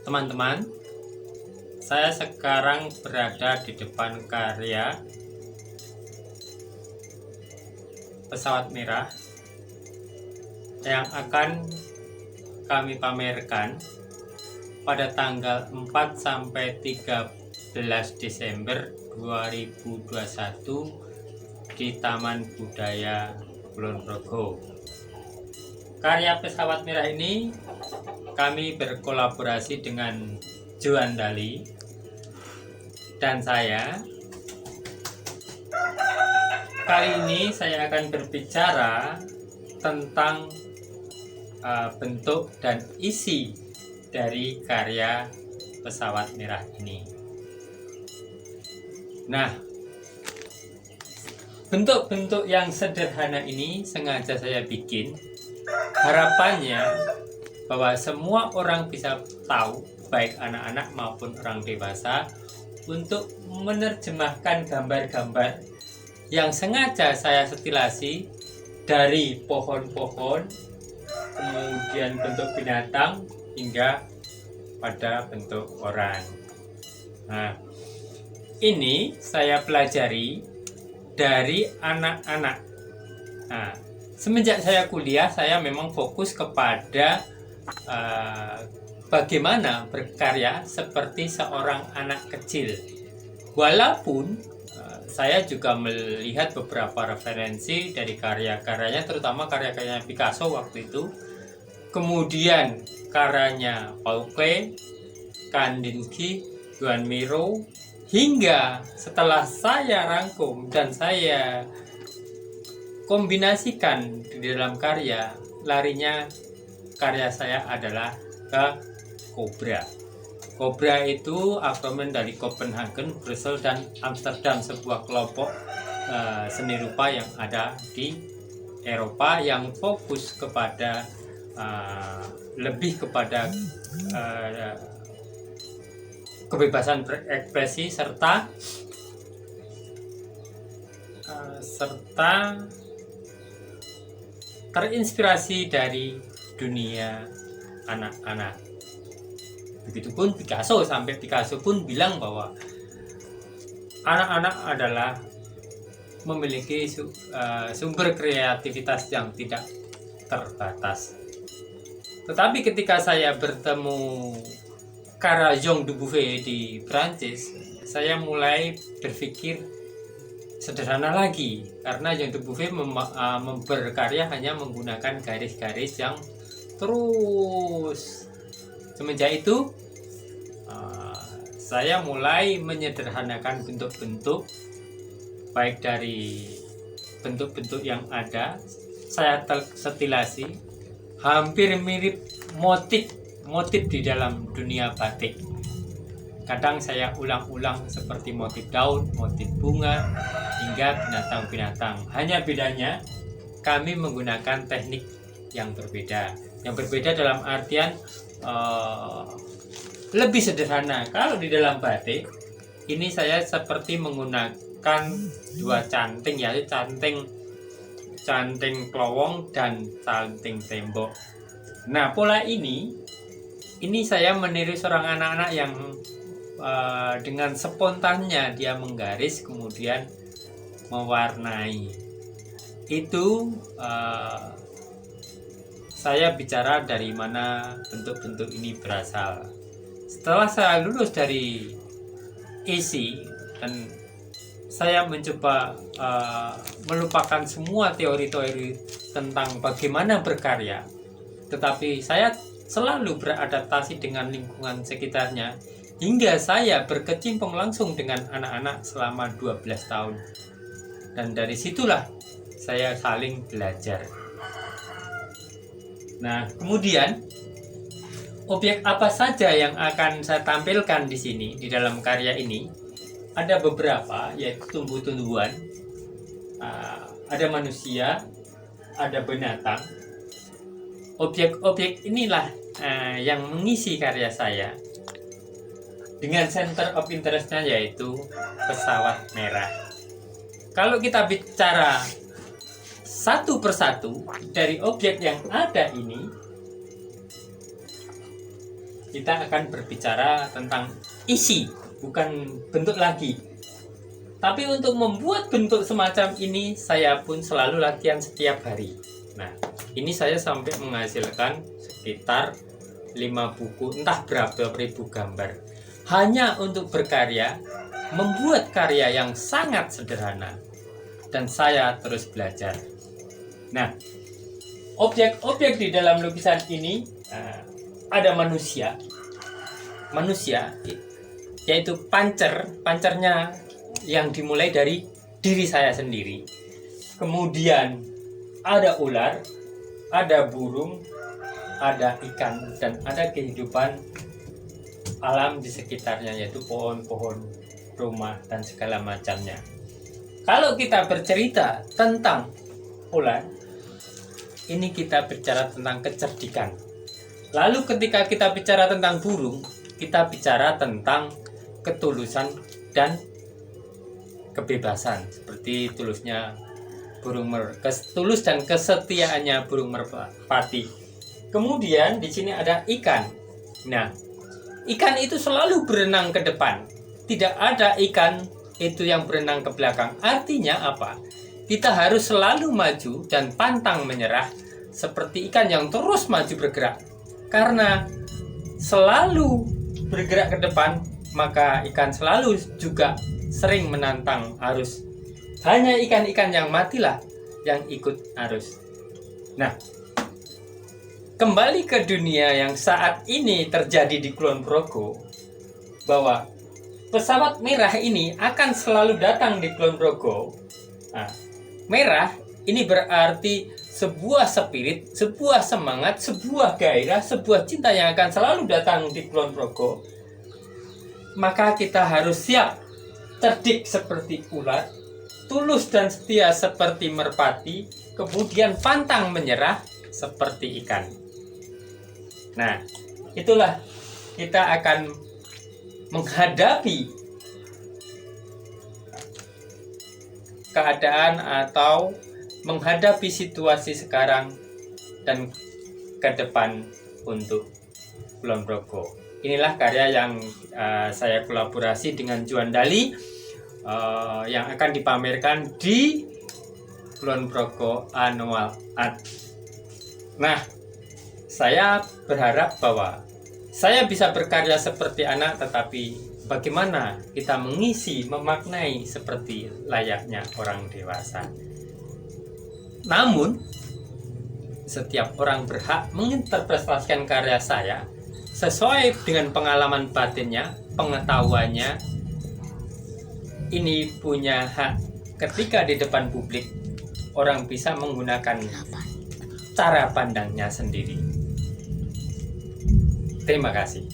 Teman-teman, saya sekarang berada di depan karya pesawat merah yang akan kami pamerkan pada tanggal 4 sampai 13 Desember 2021 di Taman Budaya Kulon Progo. Karya pesawat merah ini kami berkolaborasi dengan Joan Dali dan saya. Kali ini saya akan berbicara tentang bentuk dan isi dari karya pesawat merah ini. Nah, bentuk-bentuk yang sederhana ini sengaja saya bikin. Harapannya bahwa semua orang bisa tahu, baik anak-anak maupun orang dewasa, untuk menerjemahkan gambar-gambar yang sengaja saya setilasi dari pohon-pohon, kemudian bentuk binatang, hingga pada bentuk orang. Nah, ini saya pelajari dari anak-anak. Nah, semenjak saya kuliah, saya memang fokus kepada bagaimana berkarya seperti seorang anak kecil. Walaupun saya juga melihat beberapa referensi dari karya-karyanya, terutama karya-karyanya Picasso waktu itu, kemudian karyanya Paul Klee, Kandinsky, Joan Miro, hingga setelah saya rangkum dan saya kombinasikan di dalam karya, larinya karya saya adalah ke kobra. Kobra itu akronim dari Copenhagen, Brussels, dan Amsterdam, sebuah kelompok seni rupa yang ada di Eropa yang fokus kepada lebih kepada kebebasan berekspresi serta terinspirasi dari dunia anak-anak. Begitupun Picasso, sampai Picasso pun bilang bahwa anak-anak adalah memiliki sumber kreativitas yang tidak terbatas. Tetapi ketika saya bertemu karya Jean Dubuffet di Prancis, saya mulai berpikir sederhana lagi, karena Jean Dubuffet berkarya hanya menggunakan garis-garis yang terus. Semenjak itu saya mulai menyederhanakan bentuk-bentuk, baik dari bentuk-bentuk yang ada saya setilasi hampir mirip motif di dalam dunia batik. Kadang saya ulang-ulang seperti motif daun, motif bunga, hingga binatang-binatang. Hanya bedanya kami menggunakan teknik yang berbeda. Yang berbeda dalam artian lebih sederhana. Kalau di dalam batik ini saya seperti menggunakan dua canting, yaitu canting klowong dan canting tembok. Nah, pola ini saya meniru seorang anak-anak yang dengan spontannya dia menggaris kemudian mewarnai. Itu saya bicara dari mana bentuk-bentuk ini berasal. Setelah saya lulus dari isi dan saya mencoba melupakan semua teori-teori tentang bagaimana berkarya, tetapi saya selalu beradaptasi dengan lingkungan sekitarnya hingga saya berkecimpung langsung dengan anak-anak selama 12 tahun. Dan dari situlah saya saling belajar. Nah, kemudian objek apa saja yang akan saya tampilkan di sini di dalam karya ini? Ada beberapa, yaitu tumbuh-tumbuhan, ada manusia, ada binatang. Objek-objek inilah yang mengisi karya saya dengan center of interest-nya yaitu pesawat merah. Kalau kita bicara satu persatu dari objek yang ada ini, kita akan berbicara tentang isi, bukan bentuk lagi. Tapi untuk membuat bentuk semacam ini, saya pun selalu latihan setiap hari. Nah, ini saya sampai menghasilkan sekitar 5 buku, entah berapa ribu gambar. Hanya untuk berkarya, membuat karya yang sangat sederhana. Dan saya terus belajar. Nah, objek-objek di dalam lukisan ini ada manusia, yaitu pancernya yang dimulai dari diri saya sendiri. Kemudian ada ular, ada burung, ada ikan, dan ada kehidupan alam di sekitarnya, yaitu pohon-pohon, rumah, dan segala macamnya. Kalau kita bercerita tentang ular, ini kita bicara tentang kecerdikan. Lalu ketika kita bicara tentang burung, kita bicara tentang ketulusan dan kebebasan, seperti tulusnya burung tulus dan kesetiaannya burung merpati. Kemudian di sini ada ikan. Nah, ikan itu selalu berenang ke depan. Tidak ada ikan itu yang berenang ke belakang. Artinya apa? Kita harus selalu maju dan pantang menyerah, seperti ikan yang terus maju bergerak. Karena selalu bergerak ke depan, maka ikan selalu juga sering menantang arus. Hanya ikan-ikan yang matilah yang ikut arus. Nah, kembali ke dunia yang saat ini terjadi di Kulon Progo, bahwa pesawat merah ini akan selalu datang di Kulon Progo. Nah, merah ini berarti sebuah spirit, sebuah semangat, sebuah gairah, sebuah cinta yang akan selalu datang di Kulon Progo. Maka kita harus siap, cerdik seperti ular, tulus dan setia seperti merpati, kemudian pantang menyerah seperti ikan. Nah, itulah kita akan menghadapi keadaan atau menghadapi situasi sekarang dan ke depan untuk Kulon Progo. Inilah karya yang saya kolaborasi dengan Juan Dali yang akan dipamerkan di Kulon Progo Annual Art. Nah, saya berharap bahwa saya bisa berkarya seperti anak, tetapi bagaimana kita mengisi, memaknai seperti layaknya orang dewasa. Namun, setiap orang berhak menginterpretasikan karya saya sesuai dengan pengalaman batinnya, pengetahuannya. Ini punya hak. Ketika di depan publik, orang bisa menggunakan cara pandangnya sendiri. Terima kasih.